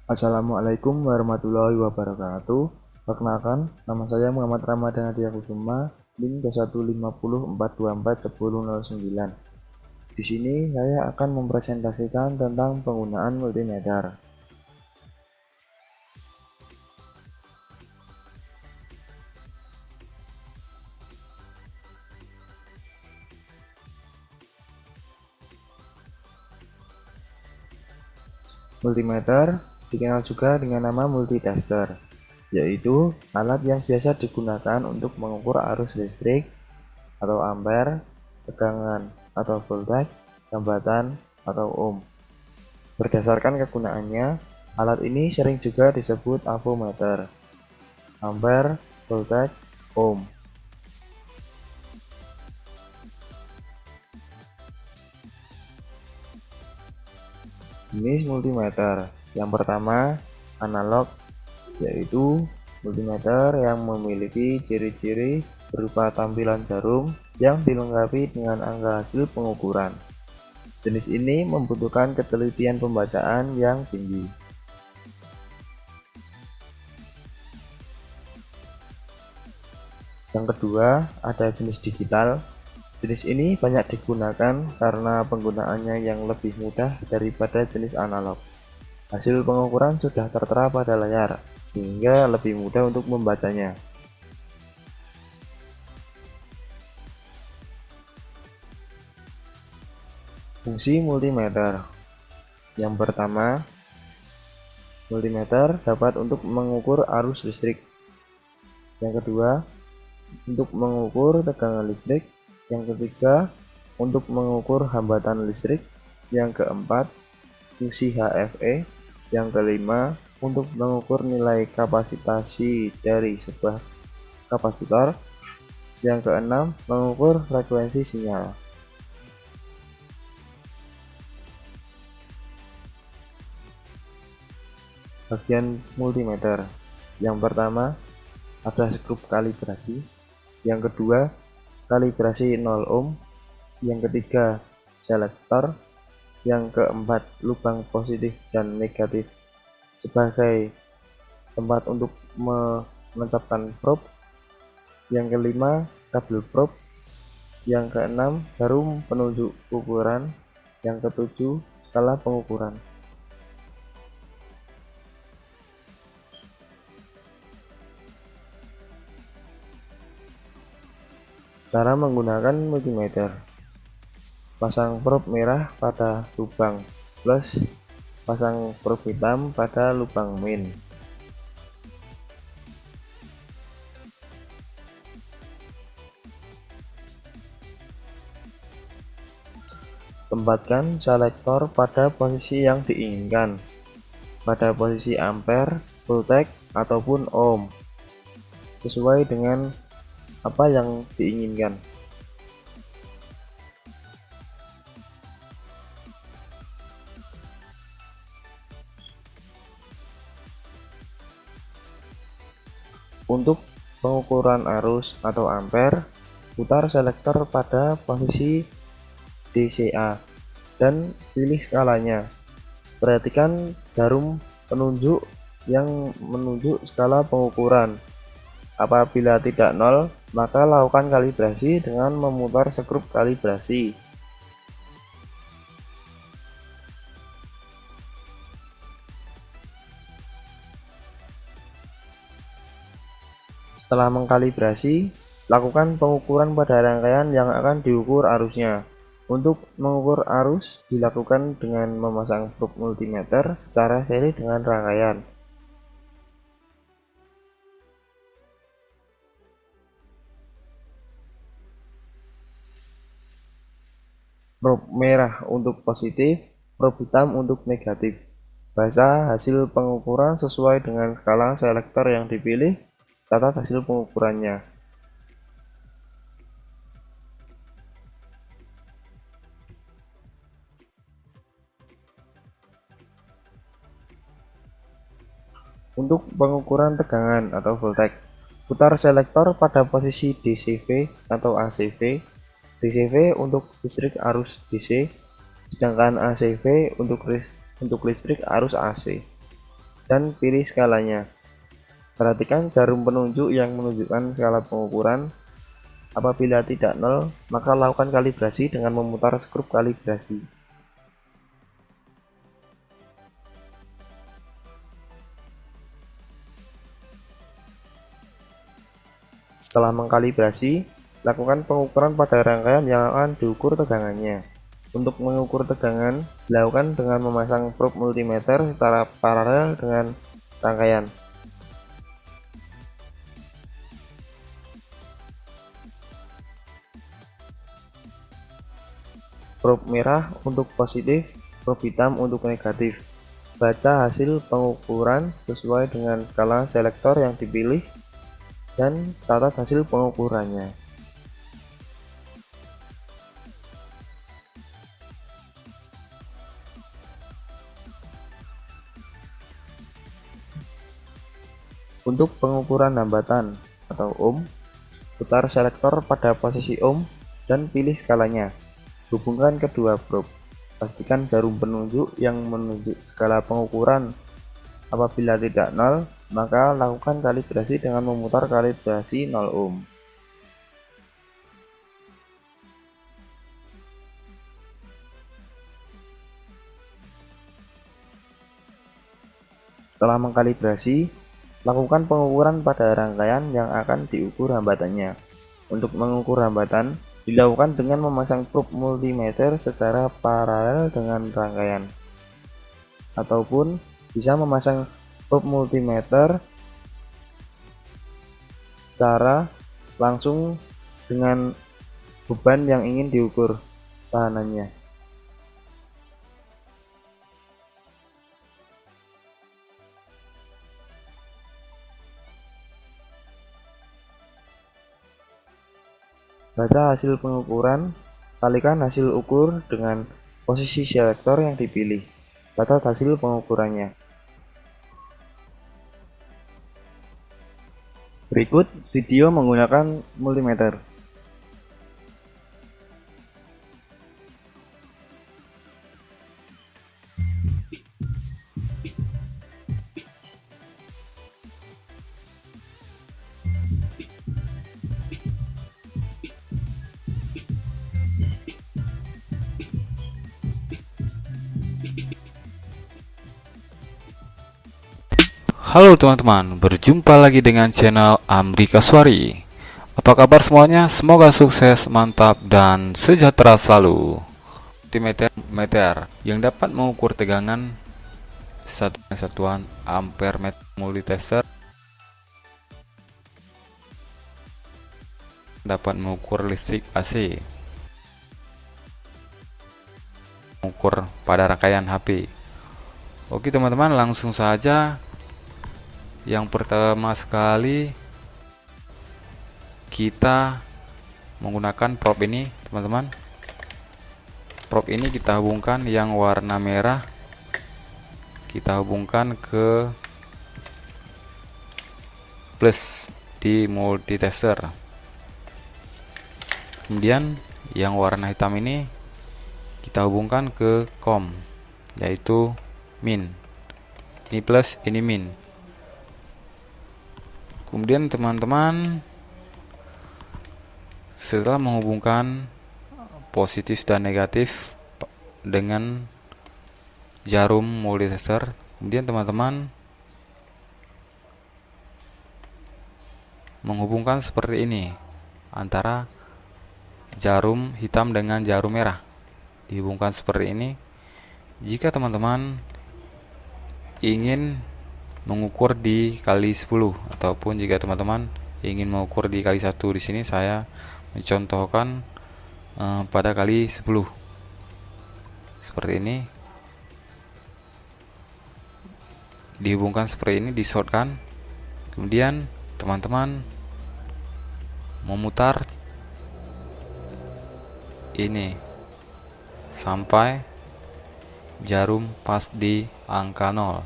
Assalamualaikum warahmatullahi wabarakatuh. Perkenalkan, nama saya Muhammad Ramadan Hadiah Kusuma, NIM 21504241009. Di sini saya akan mempresentasikan tentang penggunaan multimeter. Multimeter dikenal juga dengan nama multitester, yaitu alat yang biasa digunakan untuk mengukur arus listrik atau ampere, tegangan atau voltage, hambatan atau ohm. Berdasarkan kegunaannya, alat ini sering juga disebut avometer, ampere, voltage, ohm. Jenis multimeter yang pertama, analog, yaitu multimeter yang memiliki ciri-ciri berupa tampilan jarum yang dilengkapi dengan angka hasil pengukuran. Jenis ini membutuhkan ketelitian pembacaan yang tinggi. Yang kedua, ada jenis digital. Jenis ini banyak digunakan karena penggunaannya yang lebih mudah daripada jenis analog. Hasil pengukuran sudah tertera pada layar, sehingga lebih mudah untuk membacanya. Fungsi multimeter. Yang pertama, multimeter dapat untuk mengukur arus listrik. Yang kedua, untuk mengukur tegangan listrik. Yang ketiga, untuk mengukur hambatan listrik. Yang keempat, fungsi HFE. Yang kelima, untuk mengukur nilai kapasitasi dari sebuah kapasitor. Yang keenam, mengukur frekuensi sinyal. Bagian multimeter. Yang pertama, ada skrup kalibrasi. Yang kedua, kalibrasi 0 ohm. Yang ketiga, selektor. Yang keempat, lubang positif dan negatif sebagai tempat untuk menancapkan probe. Yang kelima, kabel probe. Yang keenam, jarum penunjuk ukuran. Yang ketujuh, skala pengukuran. Cara menggunakan multimeter. Pasang probe merah pada lubang plus, pasang probe hitam pada lubang min. Tempatkan selektor pada posisi yang diinginkan, pada posisi ampere, voltage, ataupun ohm, sesuai dengan apa yang diinginkan. Untuk pengukuran arus atau ampere, putar selektor pada posisi DCA dan pilih skalanya. Perhatikan jarum penunjuk yang menunjuk skala pengukuran. Apabila tidak 0, maka lakukan kalibrasi dengan memutar skrup kalibrasi. Setelah mengkalibrasi, lakukan pengukuran pada rangkaian yang akan diukur arusnya. Untuk mengukur arus dilakukan dengan memasang probe multimeter secara seri dengan rangkaian. Probe merah untuk positif, probe hitam untuk negatif. Baca hasil pengukuran sesuai dengan skala selektor yang dipilih, catat hasil pengukurannya. Untuk pengukuran tegangan atau voltage, putar selektor pada posisi DCV atau ACV. DCV untuk listrik arus DC, sedangkan ACV untuk listrik arus AC. dan pilih skalanya. Perhatikan jarum penunjuk yang menunjukkan skala pengukuran. Apabila tidak nol, maka lakukan kalibrasi dengan memutar skrup kalibrasi. Setelah mengkalibrasi, lakukan pengukuran pada rangkaian yang akan diukur tegangannya. Untuk mengukur tegangan, dilakukan dengan memasang probe multimeter secara paralel dengan rangkaian. Probe merah untuk positif, probe hitam untuk negatif. Baca hasil pengukuran sesuai dengan skala selektor yang dipilih dan catat hasil pengukurannya. Untuk pengukuran hambatan atau ohm, putar selektor pada posisi ohm dan pilih skalanya. Hubungkan kedua probe. Pastikan jarum penunjuk yang menunjuk skala pengukuran. Apabila tidak nol, maka lakukan kalibrasi dengan memutar kalibrasi 0 ohm. Setelah mengkalibrasi, lakukan pengukuran pada rangkaian yang akan diukur hambatannya. Untuk mengukur hambatan, dilakukan dengan memasang probe multimeter secara paralel dengan rangkaian, ataupun bisa memasang probe multimeter secara langsung dengan beban yang ingin diukur tahanannya. Baca hasil pengukuran, kalikan hasil ukur dengan posisi selektor yang dipilih. Catat hasil pengukurannya. Berikut video menggunakan multimeter. Halo teman-teman, berjumpa lagi dengan channel Amri Kaswari. Apa kabar semuanya? Semoga sukses, mantap, dan sejahtera selalu. Multimeter yang dapat mengukur tegangan satuan ampere meter multitester dapat mengukur listrik AC, mengukur pada rangkaian HP. Oke teman-teman, langsung saja. Yang pertama sekali kita menggunakan probe ini teman-teman. Probe ini kita hubungkan yang warna merah, kita hubungkan ke plus di multitester. Kemudian yang warna hitam ini kita hubungkan ke COM, yaitu min. Ini plus, ini min. Kemudian teman-teman, setelah menghubungkan positif dan negatif dengan jarum multitester, kemudian teman-teman menghubungkan seperti ini antara jarum hitam dengan jarum merah, dihubungkan seperti ini. Jika teman-teman ingin mengukur di kali 10, ataupun jika teman-teman ingin mengukur di kali 1, di sini saya mencontohkan pada kali 10 seperti ini, dihubungkan seperti ini, di-shortkan. Kemudian teman-teman memutar ini sampai jarum pas di angka 0.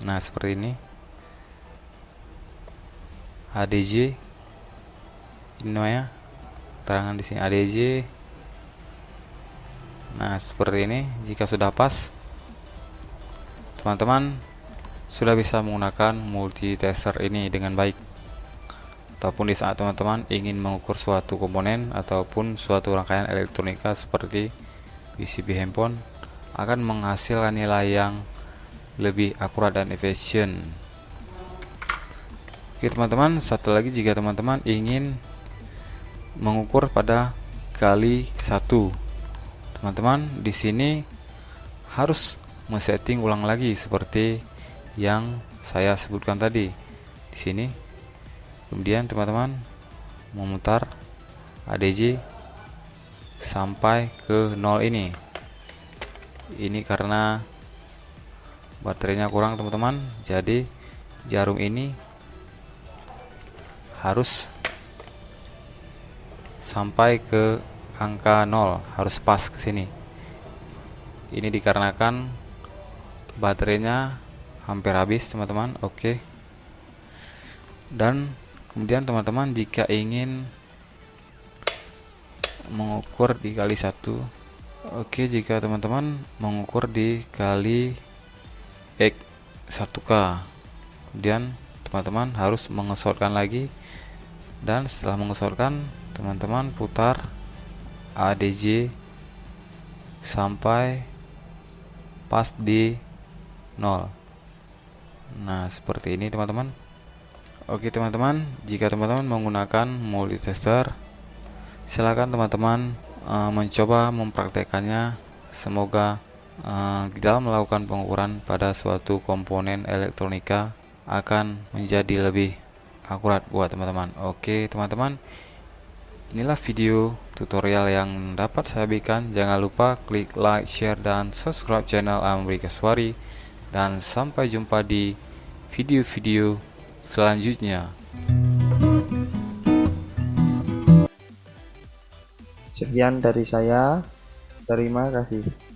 Nah, seperti ini. ADJ ini namanya, keterangan di sini ADJ. Nah, seperti ini. Jika sudah pas, teman-teman sudah bisa menggunakan multitester ini dengan baik, ataupun di saat teman-teman ingin mengukur suatu komponen ataupun suatu rangkaian elektronika seperti PCB handphone akan menghasilkan nilai yang lebih akurat dan efisien. Oke teman-teman, satu lagi, jika teman-teman ingin mengukur pada kali 1, teman-teman di sini harus men-setting ulang lagi seperti yang saya sebutkan tadi di sini. Kemudian teman-teman memutar ADC sampai ke 0 ini. Ini karena baterainya kurang teman-teman, jadi jarum ini harus sampai ke angka 0, harus pas ke sini. Ini dikarenakan baterainya hampir habis teman-teman. Oke. Dan kemudian teman-teman jika ingin mengukur di kali 1, oke, jika teman-teman mengukur di kali X 1K, kemudian teman-teman harus mengesorkan lagi, dan setelah mengesorkan teman-teman putar ADJ sampai pas di 0. Nah seperti ini teman-teman. Oke teman-teman, jika teman-teman menggunakan multitester, silakan teman-teman mencoba mempraktekannya. Semoga di dalam melakukan pengukuran pada suatu komponen elektronika akan menjadi lebih akurat buat teman-teman. Oke teman-teman, inilah video tutorial yang dapat saya berikan. Jangan lupa klik like, share, dan subscribe channel Amri Kaswari, dan sampai jumpa di video-video selanjutnya. Sekian dari saya, terima kasih.